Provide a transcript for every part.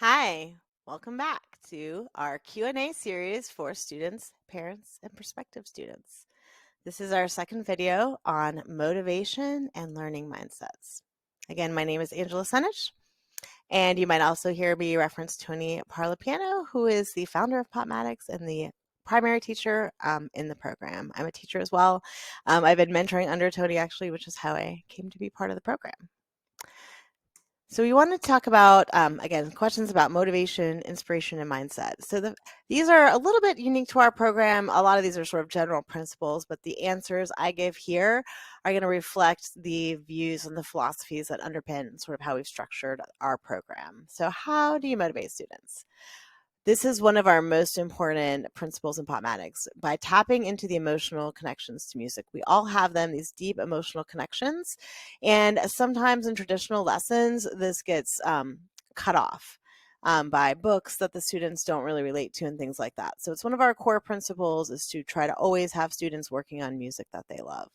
Hi, welcome back to our Q&A series for students, parents, and prospective students. This is our second video on motivation and learning mindsets. Again, my name is Angela Senich, and you might also hear me reference Tony Parlapiano, who is the founder of popMATICS and the primary teacher in the program. I'm a teacher as well. I've been mentoring under Tony actually, which is how I came to be part of the program. So we want to talk about, again, questions about motivation, inspiration, and mindset. So these are a little bit unique to our program. A lot of these are sort of general principles, but the answers I give here are going to reflect the views and the philosophies that underpin sort of how we've structured our program. So how do you motivate students? This is one of our most important principles in popMATICS. By tapping into the emotional connections to music, we all have them, these deep emotional connections. And sometimes in traditional lessons, this gets cut off by books that the students don't really relate to and things like that. So it's one of our core principles is to try to always have students working on music that they love.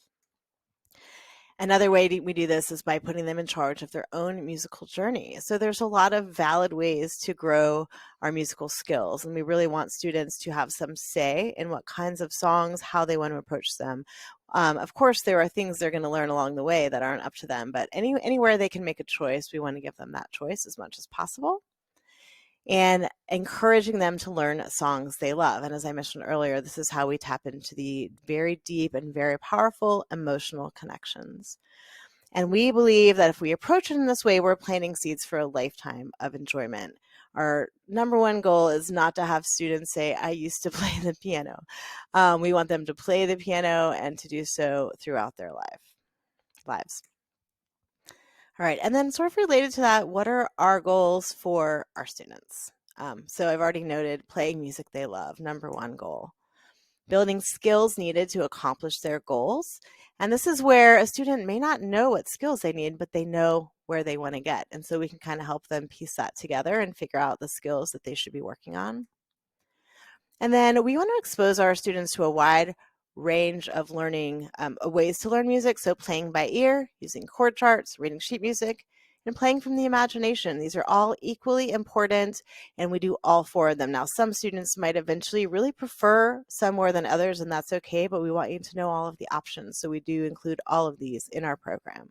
Another way we do this is by putting them in charge of their own musical journey. So there's a lot of valid ways to grow our musical skills, and we really want students to have some say in what kinds of songs, how they want to approach them. Of course, there are things they're going to learn along the way that aren't up to them, but anywhere they can make a choice, we want to give them that choice as much as possible, and encouraging them to learn songs they love. And as I mentioned earlier, this is how we tap into the very deep and very powerful emotional connections. And we believe that if we approach it in this way, we're planting seeds for a lifetime of enjoyment. Our number one goal is not to have students say, I used to play the piano. We want them to play the piano and to do so throughout their lives. All right, and then sort of related to that, what are our goals for our students? So I've already noted playing music they love, number one goal. Building skills needed to accomplish their goals. And this is where a student may not know what skills they need, but they know where they want to get. And so we can kind of help them piece that together and figure out the skills that they should be working on. And then we want to expose our students to a wide range of learning ways to learn music. So playing by ear, using chord charts, reading sheet music, and playing from the imagination. These are all equally important, and we do all four of them. Now, some students might eventually really prefer some more than others, and that's okay, but we want you to know all of the options. So we do include all of these in our program.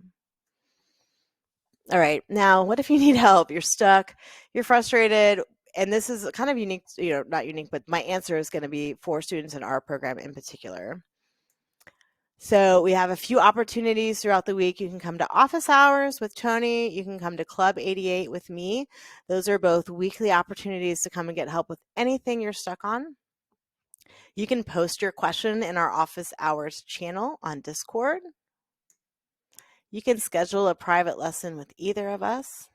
All right, now what if you need help? You're stuck, you're frustrated, and this is kind of unique, not unique, but my answer is going to be for students in our program in particular. So we have a few opportunities throughout the week. You can come to office hours with Tony. You can come to Club 88 with me. Those are both weekly opportunities to come and get help with anything you're stuck on. You can post your question in our office hours channel on Discord. You can schedule a private lesson with either of us.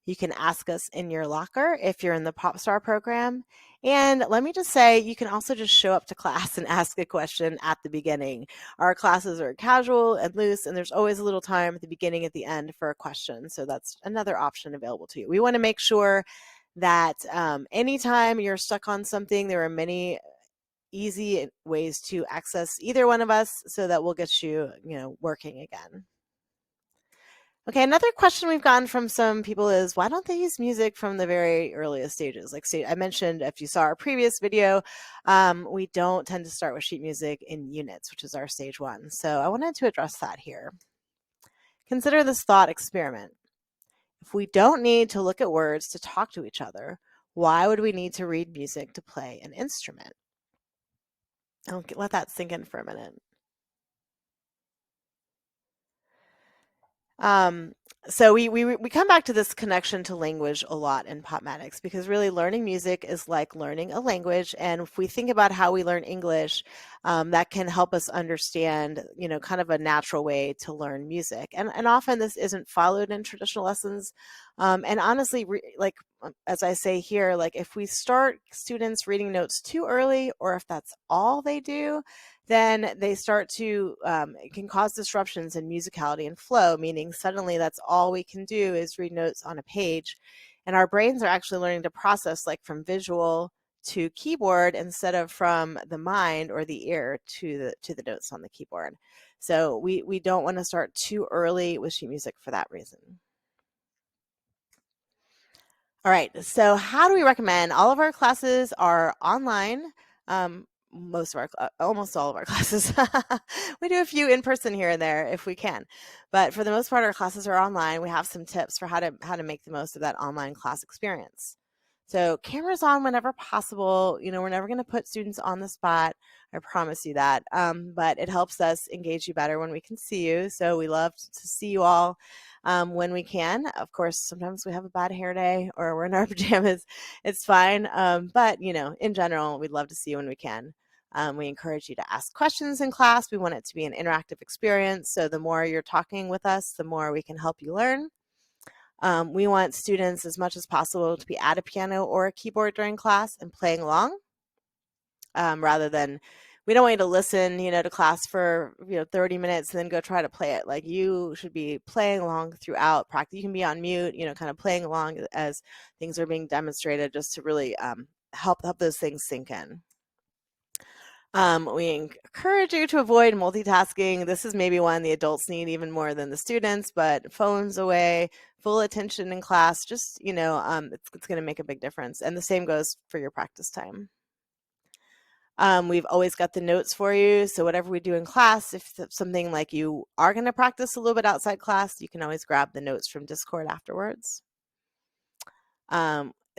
You can ask us in your locker if you're in the PopStar program. And let me just say, you can also just show up to class and ask a question at the beginning. Our classes are casual and loose, and there's always a little time at the beginning, at the end for a question. So that's another option available to you. We want to make sure that anytime you're stuck on something, there are many easy ways to access either one of us so that we'll get you, working again. Okay, another question we've gotten from some people is, why don't they use music from the very earliest stages? Like I mentioned, if you saw our previous video, we don't tend to start with sheet music in units, which is our stage one. So I wanted to address that here. Consider this thought experiment. If we don't need to look at words to talk to each other, why would we need to read music to play an instrument? I'll let that sink in for a minute. So we come back to this connection to language a lot in popMATICS because really learning music is like learning a language. And if we think about how we learn English, that can help us understand, kind of a natural way to learn music. And often this isn't followed in traditional lessons. And honestly, as I say here, like if we start students reading notes too early, or if that's all they do, then they start to, it can cause disruptions in musicality and flow, meaning suddenly that's all we can do is read notes on a page. And our brains are actually learning to process like from visual to keyboard instead of from the mind or the ear to the notes on the keyboard. So we don't want to start too early with sheet music for that reason. All right, so how do we recommend? All of our classes are online. Almost all of our classes. We do a few in person here and there if we can, but for the most part, our classes are online. We have some tips for how to make the most of that online class experience. So cameras on whenever possible. You know, we're never going to put students on the spot. I promise you that. But it helps us engage you better when we can see you. So we love to see you all when we can. Of course, sometimes we have a bad hair day or we're in our pajamas. It's fine. But, you know, in general, we'd love to see you when we can. We encourage you to ask questions in class. We want it to be an interactive experience. So the more you're talking with us, the more we can help you learn. We want students as much as possible to be at a piano or a keyboard during class and playing along, rather than, we don't want you to listen, you know, to class for 30 minutes and then go try to play it. Like, you should be playing along throughout practice. You can be on mute, you know, kind of playing along as things are being demonstrated, just to really help those things sink in. We encourage you to avoid multitasking. This is maybe one the adults need even more than the students, but phones away, full attention in class, just, you know, it's going to make a big difference. And the same goes for your practice time. We've always got the notes for you. So whatever we do in class, if something like you are going to practice a little bit outside class, you can always grab the notes from Discord afterwards.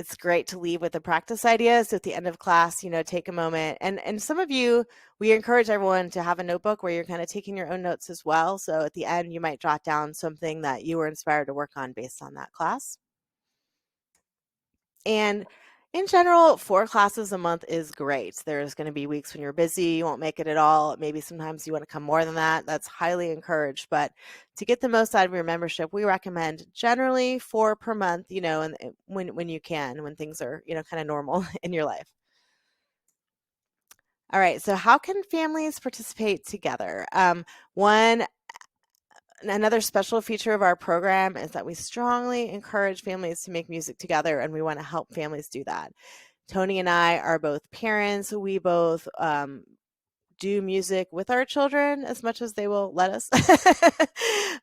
It's great to leave with the practice ideas. So at the end of class, you know, take a moment. And some of you, we encourage everyone to have a notebook where you're kind of taking your own notes as well. So at the end, you might jot down something that you were inspired to work on based on that class. And in general, 4 classes a month is great. There's going to be weeks when you're busy, you won't make it at all. Maybe sometimes you want to come more than that. That's highly encouraged. But to get the most out of your membership, we recommend generally 4 per month, you know, and when you can, when things are, you know, kind of normal in your life. All right, so how can families participate together? Another special feature of our program is that we strongly encourage families to make music together, and we want to help families do that. Tony and I are both parents. We both do music with our children as much as they will let us.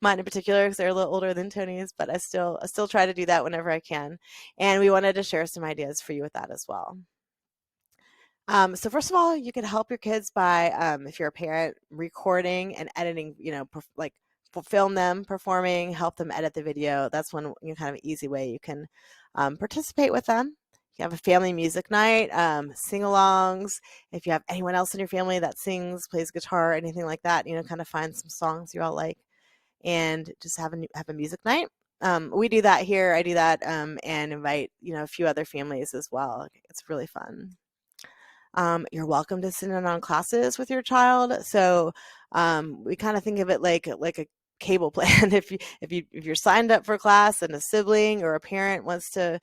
Mine in particular, because they're a little older than Tony's, but I still try to do that whenever I can. And we wanted to share some ideas for you with that as well. So first of all, you can help your kids by, if you're a parent, recording and editing, you know, film them performing, help them edit the video. That's one, you know, kind of easy way you can participate with them. You have a family music night, sing-alongs. If you have anyone else in your family that sings, plays guitar, anything like that, you know, kind of find some songs you all like, and just have a music night. We do that here. I do that, and invite, you know, a few other families as well. It's really fun. You're welcome to sit in on classes with your child. So we kind of think of it like a cable plan. If you're signed up for class and a sibling or a parent wants to,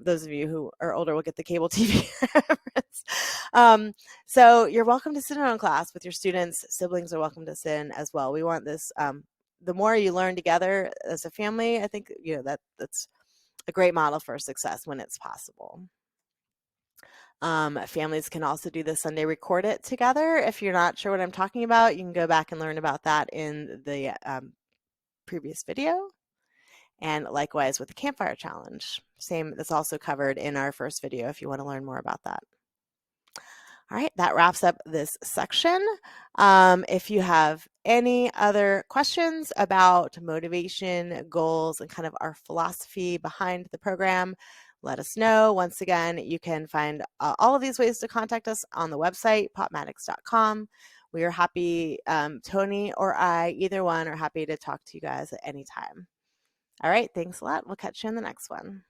those of you who are older will get the cable TV reference. So you're welcome to sit in on class with your students. Siblings are welcome to sit in as well. We want this. The more you learn together as a family, I think, you know, that's a great model for success when it's possible. Families can also do the Sunday Record It together. If you're not sure what I'm talking about, you can go back and learn about that in the previous video. And likewise with the Campfire Challenge. Same, that's also covered in our first video if you want to learn more about that. All right, that wraps up this section. If you have any other questions about motivation, goals, and kind of our philosophy behind the program, let us know. Once again, you can find all of these ways to contact us on the website, popMATICS.com. We are happy, Tony or I, either one, are happy to talk to you guys at any time. All right, thanks a lot. We'll catch you in the next one.